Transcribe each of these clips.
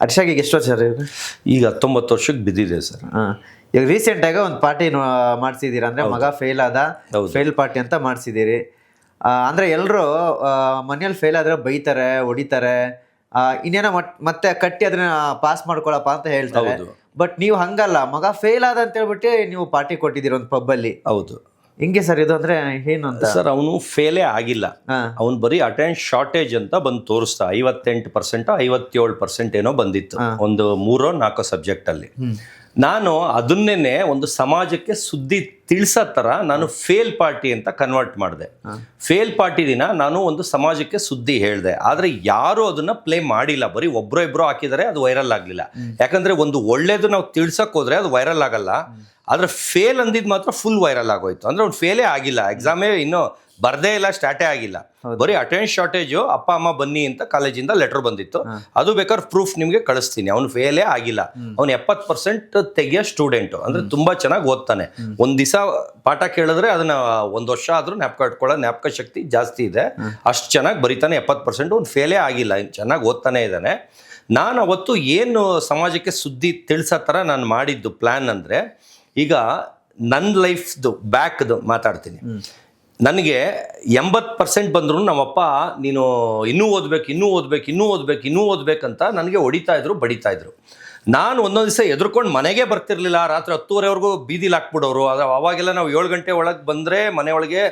ಹರ್ಷಾಗೆ ಎಷ್ಟು ವರ್ಷ ಸರ್ ಈಗ 19 ವರ್ಷಕ್ಕೆ ಬಿದ್ದಿದೆ ಸರ್. ಈಗ ರೀಸೆಂಟ್ ಆಗಿ ಒಂದು ಪಾರ್ಟಿ ಮಾಡಿಸಿದ್ದೀರಾ ಅಂದ್ರೆ ಮಗ ಫೇಲ್ ಆದ, ಫೇಲ್ ಪಾರ್ಟಿ ಅಂತ ಮಾಡಿಸಿದ್ದೀರಿ. ಅಂದ್ರೆ ಎಲ್ಲರೂ ಮನೇಲಿ ಫೇಲ್ ಆದ್ರೆ ಬೈತಾರೆ, ಹೊಡಿತಾರೆ, ಇನ್ನೇನೋ ಮತ್ತೆ ಕಟ್ಟಿ ಅದನ್ನ ಪಾಸ್ ಮಾಡ್ಕೊಳಪ್ಪ ಅಂತ ಹೇಳ್ತಾರೆ. ಬಟ್ ನೀವು ಹಂಗಲ್ಲ, ಮಗ ಫೇಲ್ ಆದ ಅಂತ ಹೇಳ್ಬಿಟ್ಟು ನೀವು ಪಾರ್ಟಿ ಕೊಟ್ಟಿದ್ದೀರಿ ಒಂದು ಪಬ್ ಅಲ್ಲಿ. ಹೌದು. ಹಿಂಗೆ ಸರ್ ಇದು ಅಂದ್ರೆ ಏನು ಅಂತ? ಸರ್ ಅವನು ಫೇಲೇ ಆಗಿಲ್ಲ, ಅವನು ಬರೀ ಅಟೆಂಡ್ ಶಾರ್ಟೇಜ್ ಅಂತ ಬಂದು ತೋರಿಸ್ತಾ 58% 57% ಏನೋ ಬಂದಿತ್ತು ಒಂದು 3-4 ಸಬ್ಜೆಕ್ಟ್ ಅಲ್ಲಿ. ನಾನು ಅದನ್ನೇನೆ ಒಂದು ಸಮಾಜಕ್ಕೆ ಸುದ್ದಿ ತಿಳಿಸೋ ಥರ ನಾನು ಫೇಲ್ ಪಾರ್ಟಿ ಅಂತ ಕನ್ವರ್ಟ್ ಮಾಡಿದೆ. ಫೇಲ್ ಪಾರ್ಟಿ ದಿನ ನಾನು ಒಂದು ಸಮಾಜಕ್ಕೆ ಸುದ್ದಿ ಹೇಳಿದೆ, ಆದರೆ ಯಾರು ಅದನ್ನ ಪ್ಲೇ ಮಾಡಿಲ್ಲ, ಬರೀ ಒಬ್ಬರೋ ಇಬ್ಬರೋ ಹಾಕಿದರೆ ಅದು ವೈರಲ್ ಆಗಲಿಲ್ಲ. ಯಾಕಂದ್ರೆ ಒಂದು ಒಳ್ಳೇದು ನಾವು ತಿಳ್ಸಕ್ ಹೋದ್ರೆ ಅದು ವೈರಲ್ ಆಗಲ್ಲ, ಆದರೆ ಫೇಲ್ ಅಂದಿದ್ದು ಮಾತ್ರ ಫುಲ್ ವೈರಲ್ ಆಗೋಯ್ತು. ಅಂದ್ರೆ ಅವ್ನು ಫೇಲೇ ಆಗಿಲ್ಲ, ಎಕ್ಸಾಮೇ ಇನ್ನೂ ಬರ್ದೇ ಇಲ್ಲ, ಸ್ಟಾರ್ಟೇ ಆಗಿಲ್ಲ, ಬರೀ ಅಟೆಂಡ್ ಶಾರ್ಟೇಜು, ಅಪ್ಪ ಅಮ್ಮ ಬನ್ನಿ ಅಂತ ಕಾಲೇಜಿಂದ ಲೆಟರ್ ಬಂದಿತ್ತು. ಅದು ಬೇಕಾದ್ರೆ ಪ್ರೂಫ್ ನಿಮಗೆ ಕಳಿಸ್ತೀನಿ. ಅವ್ನು ಫೇಲೇ ಆಗಿಲ್ಲ, ಅವ್ನು 70% ತೆಗಿಯೋ ಸ್ಟೂಡೆಂಟು, ಅಂದ್ರೆ ತುಂಬಾ ಚೆನ್ನಾಗಿ ಓದ್ತಾನೆ. ಒಂದ್ ದಿವಸ ಪಾಠ ಕೇಳಿದ್ರೆ ಅದನ್ನ ಒಂದು ವರ್ಷ ಆದ್ರೂ ಜ್ಞಾಪಕ ಇಟ್ಕೊಳ್ಳೋ ಜ್ಞಾಪಕ ಶಕ್ತಿ ಜಾಸ್ತಿ ಇದೆ, ಅಷ್ಟು ಚೆನ್ನಾಗಿ ಬರೀತಾನೆ. 70% ಅವ್ನು ಫೇಲೇ ಆಗಿಲ್ಲ, ಚೆನ್ನಾಗಿ ಓದ್ತಾನೆ ಇದ್ದಾನೆ. ನಾನು ಅವತ್ತು ಏನು ಸಮಾಜಕ್ಕೆ ಸುದ್ದಿ ತಿಳಿಸೋ ಥರ ನಾನು ಮಾಡಿದ್ದು ಪ್ಲ್ಯಾನ್ ಅಂದರೆ, ಈಗ ನನ್ನ ಲೈಫ್ದು ಬ್ಯಾಕ್ದು ಮಾತಾಡ್ತೀನಿ. ನನಗೆ 80% ಬಂದ್ರು ನಮ್ಮಪ್ಪ ನೀನು ಇನ್ನೂ ಓದ್ಬೇಕಂತ ನನಗೆ ಹೊಡಿತಾ ಇದ್ರು, ಬಡಿತಾ ಇದ್ರು. ನಾನು ಒಂದೊಂದು ದಿವಸ ಎದುರ್ಕೊಂಡು ಮನೆಗೆ ಬರ್ತಿರ್ಲಿಲ್ಲ, ರಾತ್ರಿ 10:30ವರೆಗೂ ಬೀದಿಲಿ ಹಾಕ್ಬಿಡೋರು. ಅವಾಗೆಲ್ಲ ನಾವು 7 ಗಂಟೆ ಒಳಗೆ ಬಂದರೆ ಮನೆಯೊಳಗೆ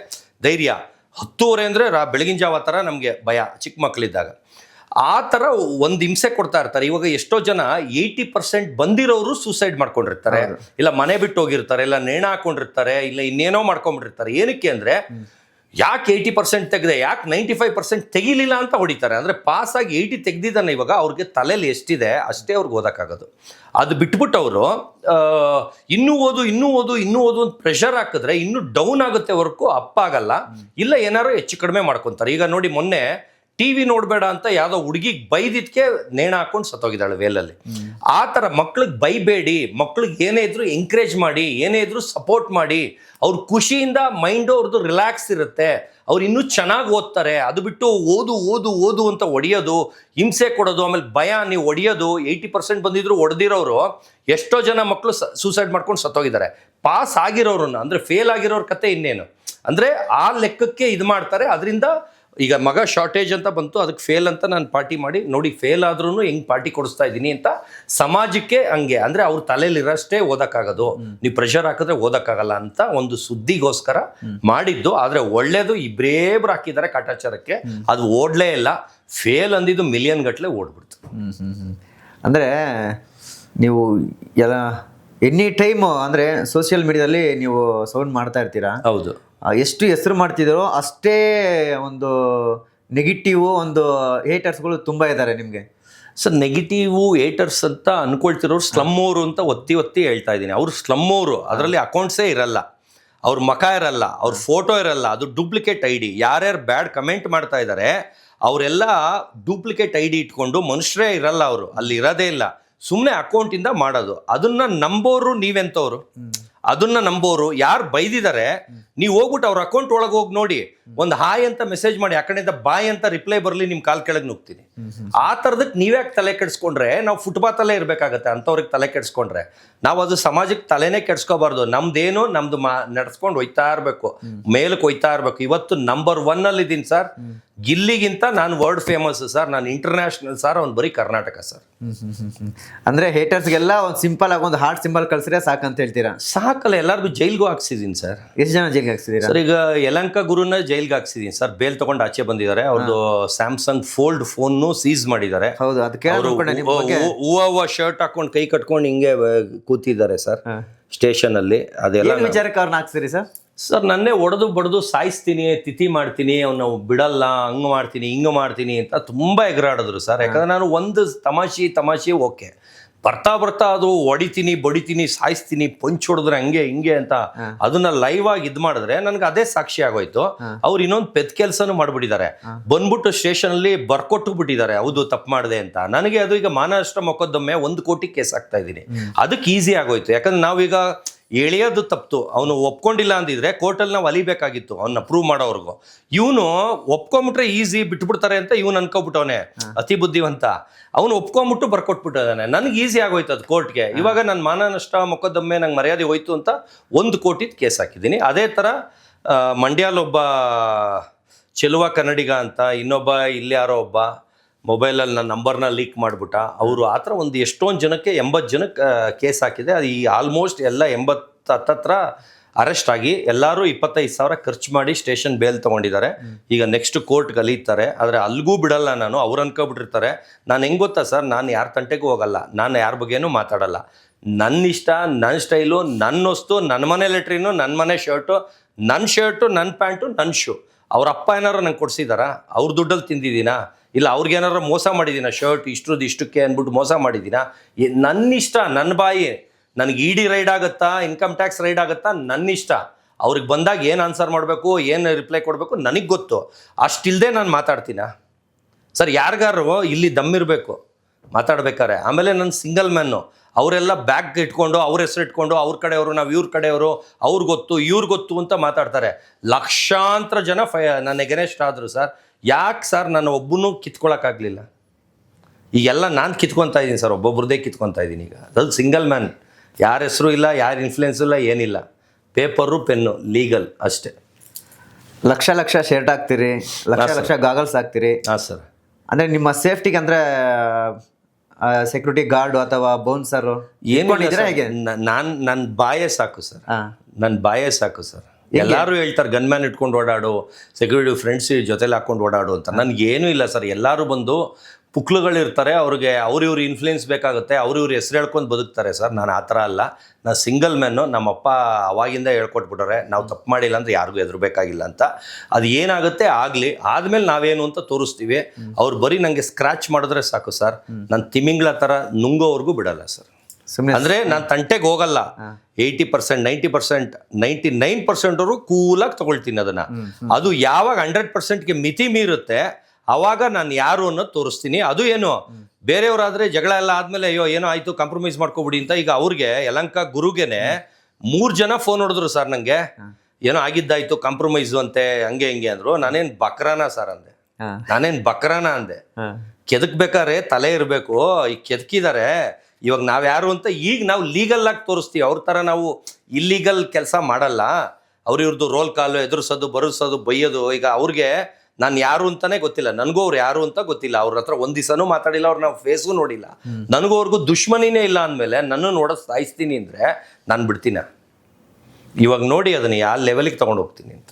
ಧೈರ್ಯ, 10:30 ಅಂದರೆ ಬೆಳಗಿನ ಜಾವ ಥರ ನಮಗೆ ಭಯ ಚಿಕ್ಕ ಮಕ್ಕಳಿದ್ದಾಗ. ಆ ಥರ ಒಂದು ಹಿಂಸೆ ಕೊಡ್ತಾ ಇರ್ತಾರೆ. ಇವಾಗ ಎಷ್ಟೋ ಜನ 80% ಬಂದಿರೋರು ಸೂಸೈಡ್ ಮಾಡ್ಕೊಂಡಿರ್ತಾರೆ, ಇಲ್ಲ ಮನೆ ಬಿಟ್ಟು ಹೋಗಿರ್ತಾರೆ, ಇಲ್ಲ ನೇಣ ಹಾಕೊಂಡಿರ್ತಾರೆ, ಇಲ್ಲ ಇನ್ನೇನೋ ಮಾಡ್ಕೊಂಡ್ಬಿಟ್ಟಿರ್ತಾರೆ. ಏನಕ್ಕೆ ಅಂದರೆ ಯಾಕೆ 80% ತೆಗೆದೆ, ಯಾಕೆ 95% ತೆಗಿಲಿಲ್ಲ ಅಂತ ಹೊಡಿತಾರೆ. ಅಂದರೆ ಪಾಸಾಗಿ 80 ತೆಗ್ದಿದ್ದಾನೆ, ಇವಾಗ ಅವ್ರಿಗೆ ತಲೆಯಲ್ಲಿ ಎಷ್ಟಿದೆ ಅಷ್ಟೇ ಅವ್ರಿಗೆ ಓದೋಕ್ಕಾಗೋದು. ಅದು ಬಿಟ್ಬಿಟ್ಟು ಅವರು ಇನ್ನೂ ಓದು ಅಂತ ಪ್ರೆಷರ್ ಹಾಕಿದ್ರೆ ಇನ್ನೂ ಡೌನ್ ಆಗುತ್ತೆ, ಹೊರಕು ಅಪ್ ಆಗಲ್ಲ, ಇಲ್ಲ ಏನಾರು ಹೆಚ್ಚು ಕಡಿಮೆ ಮಾಡ್ಕೊತಾರೆ. ಈಗ ನೋಡಿ, ಮೊನ್ನೆ TV ನೋಡಬೇಡ ಅಂತ ಯಾವುದೋ ಹುಡುಗಿಗೆ ಬೈದಿದ್ಕೆ ನೇಣ ಹಾಕೊಂಡು ಸತ್ತೋಗಿದ್ದಾಳೆ ವೇಲಲ್ಲಿ. ಆ ಥರ ಮಕ್ಳಿಗೆ ಬೈಬೇಡಿ, ಮಕ್ಳಿಗೆ ಏನೇ ಇದ್ರು ಎಂಕರೇಜ್ ಮಾಡಿ, ಏನೇ ಇದ್ರು ಸಪೋರ್ಟ್ ಮಾಡಿ. ಅವ್ರ ಖುಷಿಯಿಂದ ಮೈಂಡು ಅವ್ರದ್ದು ರಿಲ್ಯಾಕ್ಸ್ ಇರುತ್ತೆ, ಅವ್ರು ಇನ್ನೂ ಚೆನ್ನಾಗಿ ಓದ್ತಾರೆ. ಅದು ಬಿಟ್ಟು ಓದು ಅಂತ ಹೊಡಿಯೋದು, ಹಿಂಸೆ ಕೊಡೋದು, ಆಮೇಲೆ ಭಯ, ನೀವು ಹೊಡಿಯೋದು. 80% ಬಂದಿದ್ರು ಹೊಡೆದಿರೋರು ಎಷ್ಟೋ ಜನ ಮಕ್ಕಳು ಸೂಸೈಡ್ ಮಾಡ್ಕೊಂಡು ಸತ್ತೋಗಿದ್ದಾರೆ. ಪಾಸ್ ಆಗಿರೋರನ್ನ, ಅಂದರೆ ಫೇಲ್ ಆಗಿರೋರ ಕತೆ ಇನ್ನೇನು. ಅಂದರೆ ಆ ಲೆಕ್ಕಕ್ಕೆ ಇದು ಮಾಡ್ತಾರೆ. ಅದರಿಂದ ಈಗ ಮಗ ಶಾರ್ಟೇಜ್ ಅಂತ ಬಂತು, ಅದಕ್ಕೆ ಫೇಲ್ ಅಂತ ನಾನು ಪಾರ್ಟಿ ಮಾಡಿ ನೋಡಿ, ಫೇಲ್ ಆದ್ರೂ ಹೆಂಗೆ ಪಾರ್ಟಿ ಕೊಡಿಸ್ತಾ ಇದ್ದೀನಿ ಅಂತ ಸಮಾಜಕ್ಕೆ. ಹಂಗೆ ಅಂದರೆ ಅವ್ರ ತಲೆಯಲ್ಲಿರೋಷ್ಟೇ ಓದಕ್ಕಾಗೋದು, ನೀವು ಪ್ರೆಷರ್ ಹಾಕಿದ್ರೆ ಓದಕ್ಕಾಗಲ್ಲ ಅಂತ ಒಂದು ಸುದ್ದಿಗೋಸ್ಕರ ಮಾಡಿದ್ದು. ಆದರೆ ಒಳ್ಳೇದು ಇಬ್ರೇಬ್ರು ಹಾಕಿದ್ದಾರೆ ಕಾಟಾಚಾರಕ್ಕೆ, ಅದು ಓಡ್ಲೇ ಇಲ್ಲ. ಫೇಲ್ ಅಂದಿದ್ದು ಮಿಲಿಯನ್ ಗಟ್ಟಲೆ ಓಡ್ಬಿಡ್ತು. ಅಂದರೆ ನೀವು ಎಲ್ಲ ಎನಿ ಟೈಮು ಅಂದರೆ ಸೋಷಿಯಲ್ ಮೀಡಿಯಾದಲ್ಲಿ ನೀವು ಸೌಂಡ್ ಮಾಡ್ತಾ ಇರ್ತೀರಾ. ಹೌದು. ಎಷ್ಟು ಹೆಸರು ಮಾಡ್ತಿದ್ದಾರೋ ಅಷ್ಟೇ ಒಂದು ನೆಗೆಟಿವ್, ಒಂದು ಹೇಟರ್ಸ್ಗಳು ತುಂಬ ಇದ್ದಾರೆ ನಿಮಗೆ. ಸರ್, ನೆಗೆಟಿವ್ ಹೇಟರ್ಸ್ ಅಂತ ಅನ್ಕೊಳ್ತಿರೋರು ಸ್ಲಮ್ಮೋರು ಅಂತ ಒತ್ತಿ ಹೇಳ್ತಾ ಇದ್ದೀನಿ. ಅವ್ರು ಸ್ಲಮ್ಮೋರು, ಅದರಲ್ಲಿ ಅಕೌಂಟ್ಸೇ ಇರಲ್ಲ, ಅವ್ರ ಮುಖ ಇರಲ್ಲ, ಅವ್ರ ಫೋಟೋ ಇರಲ್ಲ, ಅದು ಡೂಪ್ಲಿಕೇಟ್ ID. ಯಾರ್ಯಾರು ಬ್ಯಾಡ್ ಕಮೆಂಟ್ ಮಾಡ್ತಾ ಇದ್ದಾರೆ ಅವರೆಲ್ಲ ಡೂಪ್ಲಿಕೇಟ್ ID ಇಟ್ಕೊಂಡು, ಮನುಷ್ಯರೇ ಇರಲ್ಲ ಅವರು, ಅಲ್ಲಿ ಇರೋದೇ ಇಲ್ಲ, ಸುಮ್ಮನೆ ಅಕೌಂಟಿಂದ ಮಾಡೋದು. ಅದನ್ನ ನಂಬೋರು ನೀವೆಂತವ್ರು, ಅದನ್ನ ನಂಬೋರು ಯಾರು ಬೈದಿದ್ದಾರೆ ನೀವು ಹೋಗ್ಬಿಟ್ಟು ಅವ್ರ ಅಕೌಂಟ್ ಒಳಗೆ ಹೋಗಿ ನೋಡಿ, ಒಂದು ಹಾಯ್ ಅಂತ ಮೆಸೇಜ್ ಮಾಡಿ, ಆ ಕಡೆಯಿಂದ ಬಾಯ್ ಅಂತ ರಿಪ್ಲೈ ಬರಲಿ, ನಿಮ್ಮ ಕಾಲ್ ಕೆಳಗೆ ನುಗ್ತೀನಿ. ಆ ಥರದಕ್ಕೆ ನೀವ್ಯಾಕೆ ತಲೆ ಕೆಡಿಸ್ಕೊಂಡ್ರೆ ನಾವು ಫುಟ್ಪಾತಲ್ಲೇ ಇರಬೇಕಾಗತ್ತೆ. ಅಂಥವ್ರಿಗೆ ತಲೆ ಕೆಡಿಸ್ಕೊಂಡ್ರೆ ನಾವು ಅದು ಸಮಾಜಕ್ಕೆ ತಲೆನೇ ಕೆಡಿಸ್ಕೋಬಾರ್ದು. ನಮ್ದೇನು ನಮ್ದು ನಡ್ಸ್ಕೊಂಡು ಹೋಯ್ತಾ ಇರಬೇಕು, ಮೇಲಕ್ಕೆ ಹೋಯ್ತಾ ಇರಬೇಕು. ಇವತ್ತು ನಂಬರ್ 1 ಅಲ್ಲಿ ಇದ್ದೀನಿ ಸರ್. ಗಿಲ್ಲಿಗಿಂತ ನಾನು ವರ್ಲ್ಡ್ ಫೇಮಸ್ ಸರ್, ನಾನು ಇಂಟರ್ನ್ಯಾಷನಲ್ ಸರ್, ಅವ್ನು ಬರೀ ಕರ್ನಾಟಕ ಸರ್. ಅಂದರೆ ಹೇಟರ್ಸ್ಗೆಲ್ಲ ಒಂದು ಸಿಂಪಲ್ ಆಗಿ ಒಂದು ಹಾರ್ಟ್ ಸಿಂಬಲ್ ಕಳ್ಸಿದ್ರೆ ಸಾಕಂತ ಹೇಳ್ತೀರಾ? ಸಾಕಲ್ಲ, ಎಲ್ಲರಿಗೂ ಜೈಲ್ಗೂ ಹಾಕ್ಸಿದ್ದೀನಿ ಸರ್. ಎಷ್ಟು ಜನ ಜೈಲ್ಗೆ ಹಾಕ್ಸಿದ್ದೀರಾ ಸರ್? ಈಗ ಯಲಂಕ ಗುರುನ ಜೈಲ್ಗೆ ಹಾಕ್ಸಿದ್ದೀನಿ ಸರ್, ಬೇಲ್ ತಗೊಂಡು ಆಚೆ ಬಂದಿದ್ದಾರೆ. ಅವ್ರದ್ದು ಸ್ಯಾಮ್ಸಂಗ್ ಫೋಲ್ಡ್ ಫೋನ್ನು ಸೀಸ್ ಮಾಡಿದ್ದಾರೆ. ಹೌದು, ಅದಕ್ಕೆ ಹೂವ ಶರ್ಟ್ ಹಾಕೊಂಡು ಕೈ ಕಟ್ಕೊಂಡು ಹಿಂಗೆ ಕೂತಿದ್ದಾರೆ ಸರ್ ಸ್ಟೇಷನ್ ಅಲ್ಲಿ. ಅದೆಲ್ಲ ವಿಚಾರಕ್ಕೆ ಅವ್ರನ್ನ ಹಾಕ್ಸಿರಿ ಸರ್? ಸರ್, ನನ್ನೇ ಒಡೆದು ಬಡ್ದು ಸಾಯಿಸ್ತೀನಿ, ತಿಥಿ ಮಾಡ್ತೀನಿ, ಅವ್ನು ಬಿಡಲ್ಲ, ಹಂಗೆ ಮಾಡ್ತೀನಿ ಹಿಂಗೆ ಮಾಡ್ತೀನಿ ಅಂತ ತುಂಬ ಎಗರಾಡಿದ್ರು ಸರ್. ಯಾಕಂದ್ರೆ ನಾನು ಒಂದು ತಮಾಷೆ ಓಕೆ, ಬರ್ತಾ ಅದು ಹೊಡಿತೀನಿ, ಬಡಿತೀನಿ, ಸಾಯಿಸ್ತೀನಿ, ಪಂಚ್ ಹೊಡೆದ್ರೆ ಹಂಗೆ ಹಿಂಗೆ ಅಂತ ಅದನ್ನ ಲೈವ್ ಆಗಿ ಇದು ಮಾಡಿದ್ರೆ ನನಗೆ ಅದೇ ಸಾಕ್ಷಿ ಆಗೋಯ್ತು. ಅವ್ರು ಇನ್ನೊಂದು ಪೆದ್ ಕೆಲಸನೂ ಮಾಡ್ಬಿಟ್ಟಿದ್ದಾರೆ, ಬಂದ್ಬಿಟ್ಟು ಸ್ಟೇಷನ್ ಅಲ್ಲಿ ಬರ್ಕೊಟ್ಟು ಬಿಟ್ಟಿದ್ದಾರೆ, ಹೌದು ತಪ್ಪು ಮಾಡಿದೆ ಅಂತ. ನನಗೆ ಅದು ಈಗ ಮಾನನಷ್ಟ ಮೊಕದ್ದಮೆ 1 ಕೋಟಿ ಕೇಸ್ ಆಗ್ತಾ ಇದ್ದೀನಿ. ಅದಕ್ಕೆ ಈಸಿ ಆಗೋಯ್ತು. ಯಾಕಂದ್ರೆ ನಾವೀಗ ಎಳೆಯೋದು ತಪ್ಪು. ಅವನು ಒಪ್ಕೊಂಡಿಲ್ಲ ಅಂದಿದ್ರೆ ಕೋರ್ಟಲ್ಲಿ ನಾವು ಅಲಿಬೇಕಾಗಿತ್ತು ಅವನ್ನ ಪ್ರೂವ್ ಮಾಡೋವರೆಗೂ. ಇವನು ಒಪ್ಕೊಂಬಿಟ್ರೆ ಈಸಿ ಬಿಟ್ಬಿಡ್ತಾರೆ ಅಂತ ಇವನು ಅನ್ಕೋಬಿಟ್ಟವನೆ, ಅತಿ ಬುದ್ಧಿವಂತ. ಅವನು ಒಪ್ಕೊಂಬಿಟ್ಟು ಬರ್ಕೊಟ್ಬಿಟ್ಟಿದ್ದಾನೆ. ನನಗೆ ಈಸಿ ಆಗೋಯ್ತು ಅದು ಕೋರ್ಟ್ಗೆ. ಇವಾಗ ನನ್ನ ಮಾನ ನಷ್ಟ ಮೊಕದ್ದಮೆ ನಂಗೆ ಮರ್ಯಾದೆ ಹೋಯ್ತು ಅಂತ 1 ಕೋಟಿ ಕೇಸ್ ಹಾಕಿದ್ದೀನಿ. ಅದೇ ಥರ ಮಂಡ್ಯಲ್ಲೊಬ್ಬ ಚೆಲುವ ಕನ್ನಡಿಗ ಅಂತ ಇನ್ನೊಬ್ಬ ಇಲ್ಲಿ ಯಾರೋ ಒಬ್ಬ ಮೊಬೈಲಲ್ಲಿ ನನ್ನ ನಂಬರ್ನ ಲೀಕ್ ಮಾಡಿಬಿಟ್ಟ. ಅವರು ಆ ಥರ ಒಂದು ಎಷ್ಟೊಂದು ಜನಕ್ಕೆ 80 ಜನಕ್ಕೆ ಕೇಸ್ ಹಾಕಿದೆ. ಅದು ಈ ಆಲ್ಮೋಸ್ಟ್ ಎಲ್ಲ 80 ಹತ್ತತ್ರ ಅರೆಸ್ಟ್ ಆಗಿ ಎಲ್ಲರೂ 25,000 ಖರ್ಚು ಮಾಡಿ ಸ್ಟೇಷನ್ ಬೇಲ್ ತೊಗೊಂಡಿದ್ದಾರೆ. ಈಗ ನೆಕ್ಸ್ಟ್ ಕೋರ್ಟ್ ಕಲೀತಾರೆ. ಆದರೆ ಅಲ್ಲಿಗೂ ಬಿಡಲ್ಲ ನಾನು. ಅವ್ರು ಅನ್ಕೊಬಿಟ್ಟಿರ್ತಾರೆ ನಾನು ಹೆಂಗೆ ಗೊತ್ತಾ ಸರ್, ನಾನು ಯಾರ ತಂಟೆಗೂ ಹೋಗಲ್ಲ, ನಾನು ಯಾರ ಬಗ್ಗೆನೂ ಮಾತಾಡಲ್ಲ. ನನ್ನ ಇಷ್ಟ, ನನ್ನ ಸ್ಟೈಲು, ನನ್ನ ವಸ್ತು, ನನ್ನ ಮನೆ ಲೆಟ್ರಿನು, ನನ್ನ ಮನೆ ಶರ್ಟು, ನನ್ನ ಪ್ಯಾಂಟು, ನನ್ನ ಶೂ. ಅವ್ರ ಅಪ್ಪ ಏನಾರು ನಂಗೆ ಕೊಡಿಸಿದಾರಾ? ಅವ್ರ ದುಡ್ಡಲ್ಲಿ ತಿಂದಿದ್ದೀನಾ? ಇಲ್ಲ ಅವ್ರಿಗೇನಾರು ಮೋಸ ಮಾಡಿದ್ದೀನ? ಶರ್ಟ್ ಇಷ್ಟಕ್ಕೆ ಅಂದ್ಬಿಟ್ಟು ಮೋಸ ಮಾಡಿದ್ದೀನಾ? ನನ್ನ ಇಷ್ಟ, ನನ್ನ ಬಾಯಿ. ನನಗೆ ಇ ಡಿ ರೈಡ್ ಆಗುತ್ತಾ, ಇನ್ಕಮ್ ಟ್ಯಾಕ್ಸ್ ರೈಡ್ ಆಗುತ್ತಾ, ನನ್ನ ಇಷ್ಟ. ಅವ್ರಿಗೆ ಬಂದಾಗ ಏನು ಆನ್ಸರ್ ಮಾಡಬೇಕು, ಏನು ರಿಪ್ಲೈ ಕೊಡಬೇಕು ನನಗೆ ಗೊತ್ತು. ಅಷ್ಟಿಲ್ಲದೆ ನಾನು ಮಾತಾಡ್ತೀನ ಸರ್? ಯಾರಿಗಾರು ಇಲ್ಲಿ ದಮ್ಮಿರಬೇಕು ಮಾತಾಡ್ಬೇಕಾರೆ. ಆಮೇಲೆ ನನ್ನ ಸಿಂಗಲ್ ಮ್ಯಾನು. ಅವರೆಲ್ಲ ಬ್ಯಾಗ್ ಇಟ್ಕೊಂಡು ಅವ್ರ ಹೆಸರು ಇಟ್ಕೊಂಡು ಅವ್ರ ಕಡೆಯವರು, ನಾವು ಇವ್ರ ಕಡೆಯವರು, ಅವ್ರು ಗೊತ್ತು ಇವ್ರು ಗೊತ್ತು ಅಂತ ಮಾತಾಡ್ತಾರೆ. ಲಕ್ಷಾಂತರ ಜನ ನನ್ನ ಎಗನೆಸ್ಟ್ ಆದರು ಸರ್. ಯಾಕೆ ಸರ್ ನಾನು ಒಬ್ಬನೂ ಕಿತ್ಕೊಳ್ಳೋಕ್ಕಾಗಲಿಲ್ಲ? ಈಗೆಲ್ಲ ನಾನು ಕಿತ್ಕೊತಾ ಇದ್ದೀನಿ ಸರ್, ಒಬ್ಬೊಬ್ರದ್ದೇ ಕಿತ್ಕೊತಾ ಇದ್ದೀನಿ. ಈಗ ಅದು ಸಿಂಗಲ್ ಮ್ಯಾನ್, ಯಾರ ಹೆಸರು ಇಲ್ಲ, ಯಾರ ಇನ್ಫ್ಲುಯೆನ್ಸ್ ಇಲ್ಲ, ಏನಿಲ್ಲ. ಪೇಪರು ಪೆನ್ನು ಲೀಗಲ್ ಅಷ್ಟೇ. ಲಕ್ಷ ಶರ್ಟ್ ಹಾಕ್ತೀರಿ, ಲಕ್ಷ ಗಾಗಲ್ಸ್ ಹಾಕ್ತೀರಿ. ಹಾಂ ಸರ್. ಅಂದರೆ ನಿಮ್ಮ ಸೇಫ್ಟಿಗೆ ಅಂದರೆ ಸೆಕ್ಯೂರಿಟಿ ಗಾರ್ಡು ಅಥವಾ ಬೌನ್ಸರು ಏನಿದ್ರೆ ಹೇಗೆ? ನನ್ನ ಬಾಯೇ ಸಾಕು ಸರ್, ನನ್ನ ಬಾಯೇ ಸಾಕು ಸರ್. ಎಲ್ಲರೂ ಹೇಳ್ತಾರೆ ಗನ್ಮ್ಯಾನ್ ಇಟ್ಕೊಂಡು ಓಡಾಡು, ಸೆಕ್ಯೂರಿಟಿ ಫ್ರೆಂಡ್ಸ್ ಜೊತೆಲಿ ಹಾಕ್ಕೊಂಡು ಓಡಾಡು ಅಂತ. ನನಗೇನೂ ಇಲ್ಲ ಸರ್. ಎಲ್ಲರೂ ಬಂದು ಪುಕ್ಳುಗಳಿರ್ತಾರೆ, ಅವ್ರಿಗೆ ಇವ್ರು ಇನ್ಫ್ಲುಯೆನ್ಸ್ ಬೇಕಾಗುತ್ತೆ, ಇವ್ರು ಹೆಸರು ಹೇಳ್ಕೊಂಡು ಬದುಕ್ತಾರೆ ಸರ್. ನಾನು ಆ ಥರ ಅಲ್ಲ. ನಾನು ಸಿಂಗಲ್ ಮ್ಯಾನು. ನಮ್ಮಪ್ಪ ಅವಾಗಿಂದ ಹೇಳ್ಕೊಟ್ಬಿಟ್ರೆ ನಾವು ತಪ್ಪು ಮಾಡಿಲ್ಲ ಅಂದರೆ ಯಾರಿಗೂ ಹೆದರ್ಬೇಕಾಗಿಲ್ಲ ಅಂತ. ಅದು ಏನಾಗುತ್ತೆ ಆಗಲಿ, ಆದಮೇಲೆ ನಾವೇನು ಅಂತ ತೋರಿಸ್ತೀವಿ. ಅವ್ರು ಬರೀ ನನಗೆ ಸ್ಕ್ರ್ಯಾಚ್ ಮಾಡಿದ್ರೆ ಸಾಕು ಸರ್. ನಾನು ತಿಮಿಂಗ್ಳ ಥರ ನುಂಗೋವರೆಗೂ ಬಿಡಲ್ಲ ಸರ್. ಅಂದರೆ ನಾನು ತಂಟೆಗೆ ಹೋಗಲ್ಲ. 80%, 90%, 99% ಅವರು ಕೂಲಾಗಿ ತೊಗೊಳ್ತೀನಿ ಅದನ್ನು. ಅದು ಯಾವಾಗ 100%ಗೆ ಮಿತಿ ಮೀರುತ್ತೆ ಆವಾಗ ನಾನು ಯಾರು ಅನ್ನೋದು ತೋರಿಸ್ತೀನಿ. ಅದು ಏನು ಬೇರೆಯವರಾದರೆ ಜಗಳ ಎಲ್ಲ ಆದಮೇಲೆ ಅಯ್ಯೋ ಏನೋ ಆಯಿತು ಕಾಂಪ್ರಮೈಸ್ ಮಾಡ್ಕೊಬಿಡಿ ಅಂತ. ಈಗ ಅವ್ರಿಗೆ ಯಲಂಕ ಗುರುಗೆನೆ 3 ಜನ ಫೋನ್ ಹೊಡೆದ್ರು ಸರ್ ನನಗೆ, ಏನೋ ಆಗಿದ್ದಾಯ್ತು ಕಾಂಪ್ರಮೈಸು ಅಂತೆ, ಹಂಗೆ ಹಿಂಗೆ ಅಂದರು. ನಾನೇನು ಬಕ್ರಾನ ಸರ್ ಅಂದೆ. ನಾನೇನು ಬಕ್ರಾನ ಅಂದೆ. ಕೆದಕ್ಬೇಕಾದ್ರೆ ತಲೆ ಇರಬೇಕು. ಈಗ ಕೆದಕಿದ್ದಾರೆ. ಇವಾಗ ನಾವು ಯಾರು ಅಂತ ಈಗ ನಾವು ಲೀಗಲ್ ಆಗಿ ತೋರಿಸ್ತೀವಿ. ಅವ್ರ ಥರ ನಾವು ಇಲ್ಲೀಗಲ್ ಕೆಲಸ ಮಾಡಲ್ಲ. ಇವ್ರದ್ದು ರೋಲ್ ಕಾಲು ಎದುರಿಸೋದು, ಬರೆಸೋದು, ಬೈಯೋದು. ಈಗ ಅವ್ರಿಗೆ ನಾನು ಯಾರು ಅಂತಾನೆ ಗೊತ್ತಿಲ್ಲ, ನನಗೂ ಅವ್ರು ಯಾರು ಅಂತ ಗೊತ್ತಿಲ್ಲ. ಅವ್ರ ಹತ್ರ ಒಂದು ದಿವಸನೂ ಮಾತಾಡಿಲ್ಲ, ಅವ್ರು ನಾವು ಫೇಸ್ಗೂ ನೋಡಿಲ್ಲ. ನನಗೂ ಅವ್ರಿಗೂ ದುಶ್ಮನಿನೇ ಇಲ್ಲ ಅಂದಮೇಲೆ ನನ್ನ ನೋಡೋದು ಸಾಯಿಸ್ತೀನಿ ಅಂದರೆ ನಾನು ಬಿಡ್ತೀನ? ಇವಾಗ ನೋಡಿ ಅದನ್ನು ಯಾವ ಲೆವೆಲಿಗೆ ತೊಗೊಂಡು ಹೋಗ್ತೀನಿ ಅಂತ.